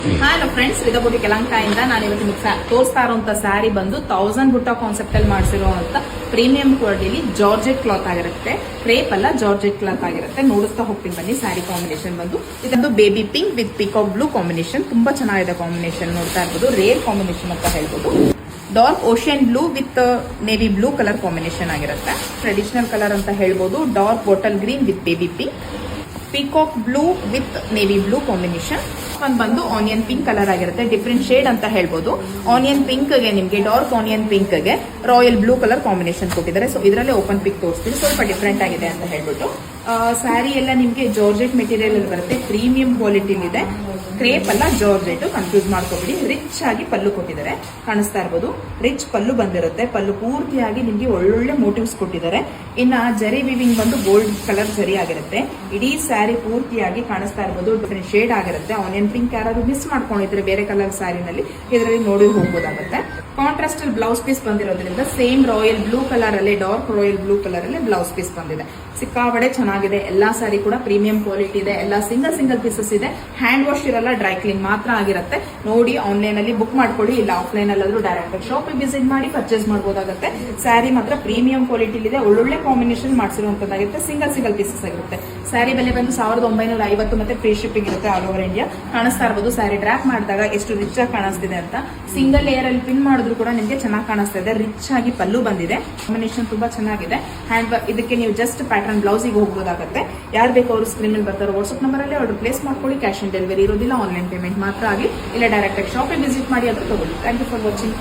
Hello friends, ವಿದಬುಟಿ ಕೆಲಂಕಾಯಿಂದ ನಾನು ಇವತ್ತು ನಿಮಗೆ ತೋರಿಸ್ತಾ ಇರುವಂತ ಸ್ಯಾರಿ ಬಂದು 1000 ಬುಟ್ಟ ಕಾನ್ಸೆಪ್ಟ್ ಅಲ್ಲಿ ಮಾಡಿಸಿರುವಂತ ಪ್ರೀಮಿಯಂ ಕ್ವಾಲಿಟಿಲಿ ಜಾರ್ಜೆಟ್ ಕ್ಲಾತ್ ಆಗಿರುತ್ತೆ. ಕ್ರೇಪ್ ಅಲ್ಲ, ಜಾರ್ಜೆಟ್ ಕ್ಲಾತ್ ಆಗಿರುತ್ತೆ. ನೋಡಿಸ್ತಾ ಹೋಗ್ತೀನಿ ಬನ್ನಿ. ಸ್ಯಾರಿ ಕಾಂಬಿನೇಷನ್ ಬಂದು ಇದೊಂದು baby pink with peacock blue combination. ತುಂಬಾ ಚೆನ್ನಾಗಿದೆ ಕಾಂಬಿನೇಷನ್. ನೋಡ್ತಾ ಇರ್ಬೋದು, ರೇರ್ ಕಾಂಬಿನೇಷನ್ ಅಂತ ಹೇಳ್ಬೋದು. Dark ocean blue with navy blue colour combination ಆಗಿರುತ್ತೆ. ಟ್ರೆಡಿಷನಲ್ ಕಲರ್ ಅಂತ ಹೇಳ್ಬೋದು. Dark bottle green with baby pink, peacock blue with navy blue combination. ಒಂದು ಬಂದು ಆನಿಯನ್ ಪಿಂಕ್ ಕಲರ್ ಆಗಿರುತ್ತೆ. ಡಿಫ್ರೆಂಟ್ ಶೇಡ್ ಅಂತ ಹೇಳ್ಬೋದು. ಆನಿಯನ್ ಪಿಂಕ್ ಗೆ ನಿಮಗೆ ಡಾರ್ಕ್ ಆನಿಯನ್ ಪಿಂಕ್ ಗೆ ರಾಯಲ್ ಬ್ಲೂ ಕಲರ್ ಕಾಂಬಿನೇಷನ್ ಕೊಟ್ಟಿದ್ದಾರೆ. ಸೊ ಇದರಲ್ಲೇ ಓಪನ್ ಪಿಕ್ ತೋರಿಸ್ತೀನಿ. ಸ್ವಲ್ಪ ಡಿಫ್ರೆಂಟ್ ಆಗಿದೆ ಅಂತ ಹೇಳ್ಬಿಟ್ಟು. ಸ್ಯಾರಿ ಎಲ್ಲ ನಿಮಗೆ ಜಾರ್ಜೆಟ್ ಮೆಟೀರಿಯಲ್ ಅಲ್ಲಿ ಬರುತ್ತೆ. ಪ್ರೀಮಿಯಂ ಕ್ವಾಲಿಟಿ ಇದೆ. ಕ್ರೇಪ್ ಅಲ್ಲ, ಜಾರ್ಜೆಟ್. ಕನ್ಫ್ಯೂಸ್ ಮಾಡ್ಕೋಬಿಡಿ. ರಿಚ್ ಆಗಿ ಪಲ್ಲು ಕೊಟ್ಟಿದ್ದಾರೆ. ಕಾಣಿಸ್ತಾ ಇರ್ಬೋದು, ರಿಚ್ ಪಲ್ಲು ಬಂದಿರುತ್ತೆ. ಪಲ್ಲು ಪೂರ್ತಿಯಾಗಿ ನಿಮಗೆ ಒಳ್ಳೊಳ್ಳೆ ಮೋಟಿವ್ಸ್ ಕೊಟ್ಟಿದ್ದಾರೆ. ಇನ್ನ ಜರಿ ವಿವಿಂಗ್ ಬಂದು ಗೋಲ್ಡ್ ಕಲರ್ ಜರಿ ಆಗಿರುತ್ತೆ. ಇಡೀ ಸ್ಯಾರಿ ಪೂರ್ತಿಯಾಗಿ ಕಾಣಿಸ್ತಾ ಇರ್ಬೋದು. ಡಿಫ್ರೆಂಟ್ ಶೇಡ್ ಆಗಿರುತ್ತೆ. ಆನಿಯನ್ ಪಿಂಕ್ ಯಾರಾದ್ರೂ ಮಿಸ್ ಮಾಡ್ಕೊಂಡಿದ್ರೆ ಬೇರೆ ಕಲರ್ ಸ್ಯಾರಿನಲ್ಲಿ ಇದರಲ್ಲಿ ನೋಡಿ ಹೋಗ್ಬೋದಾಗುತ್ತೆ. ಕಾಂಟ್ರಾಸ್ಟ್ ಅಲ್ಲಿ ಬ್ಲೌಸ್ ಪೀಸ್ ಬಂದಿರೋದ್ರಿಂದ ಸೇಮ್ ರಾಯಲ್ ಬ್ಲೂ ಕಲರ್ ಅಲ್ಲಿ, ಡಾರ್ಕ್ ರಾಯಲ್ ಬ್ಲೂ ಕಲರ್ ಅಲ್ಲಿ ಬ್ಲೌಸ್ ಪೀಸ್ ಬಂದಿದೆ. ಸಿಕ್ಕಾಬಡೆ ಚೆನ್ನಾಗಿದೆ. ಎಲ್ಲಾ ಸ್ಯಾರಿ ಕೂಡ ಪ್ರೀಮಿಯಂ ಕ್ವಾಲಿಟಿ ಇದೆ. ಎಲ್ಲ ಸಿಂಗಲ್ ಪೀಸಸ್ ಇದೆ. ಹ್ಯಾಂಡ್ ವಾಶ್ ಇರಲ್ಲ, ಡ್ರೈ ಕ್ಲೀನ್ ಮಾತ್ರ ಆಗಿರುತ್ತೆ. ನೋಡಿ, ಆನ್ಲೈನ್ ಅಲ್ಲಿ ಬುಕ್ ಮಾಡ್ಕೊಳ್ಳಿ, ಇಲ್ಲ ಆಫ್ಲೈನ್ ಅಲ್ಲಾದ್ರೂ ಡೈರೆಕ್ಟ್ ಶಾಪ್ ವಿಸಿಟ್ ಮಾಡಿ ಪರ್ಚೇಸ್ ಮಾಡಬಹುದಾಗುತ್ತೆ. ಸ್ಯಾರಿ ಮಾತ್ರ ಪ್ರೀಮಿಯಂ ಕ್ವಾಲಿಟಿ ಇದೆ. ಒಳ್ಳೊಳ್ಳೆ ಕಾಂಬಿನೇಷನ್ ಮಾಡಿಸಿರುವಂತದ್ದಾಗಿರುತ್ತೆ. ಸಿಂಗಲ್ ಪೀಸಸ್ ಆಗಿರುತ್ತೆ. ಸ್ಯಾರಿ ಬೆಲೆ ಬಂದು 1950 ಮತ್ತೆ ಫ್ರೀ ಶಿಪ್ಪಿಂಗ್ ಇರುತ್ತೆ ಆಲ್ ಓವರ್ ಇಂಡಿಯಾ. ಕಾಣಿಸ್ತಾ ಇರಬಹುದು ಸ್ಯಾರಿ ಡ್ರಾಪ್ ಮಾಡಿದಾಗ ಎಷ್ಟು ರಿಚ್ ಆಗಿ ಕಾಣಿಸ್ತಿದೆ ಅಂತ. ಸಿಂಗಲ್ ಲೇಯರ್ ಅಲ್ಲಿ ಪಿನ್ ಮಾಡಿದ್ರು ಕೂಡ ನಿಮಗೆ ಚೆನ್ನಾಗಿ ಕಾಣಿಸ್ತಾ ಇದೆ. ರಿಚ್ ಆಗಿ ಪಲ್ಲು ಬಂದಿದೆ. ಕಾಂಬಿನೇಷನ್ ತುಂಬಾ ಚೆನ್ನಾಗಿದೆ. ಹ್ಯಾಂಡ್ ಇದಕ್ಕೆ ನೀವು ಜಸ್ಟ್ ಪ್ಯಾಟರ್ನ್ ಬ್ಲೌಸಿಗೆ ಹೋಗಬಹುದಾಗುತ್ತೆ. ಯಾರು ಬೇಕು ಅವರು ಸ್ಕ್ರೀನ್ ಮೇಲೆ ಬರ್ತಾರೋ ವಾಟ್ಸ್ಆಪ್ ನಂಬರ್ ಅಲ್ಲಿ ಆರ್ಡರ್ ಪ್ಲೇಸ್ ಮಾಡ್ಕೊಳ್ಳಿ. ಕ್ಯಾಶ್ ಆನ್ ಡೆಲಿವರಿ ಇರೋದಿಲ್ಲ. ಆನ್ಲೈನ್ ಪೇಮೆಂಟ್ ಮಾತ್ರ ಆಗಿ, ಇಲ್ಲ ಡೈರೆಕ್ಟ್ ಆಗಿ ಶಾಪಿಗೆ ವಿಸಿಟ್ ಮಾಡಿ ಅದನ್ನು ತಗೊಳ್ಳಿ. Thank you for watching.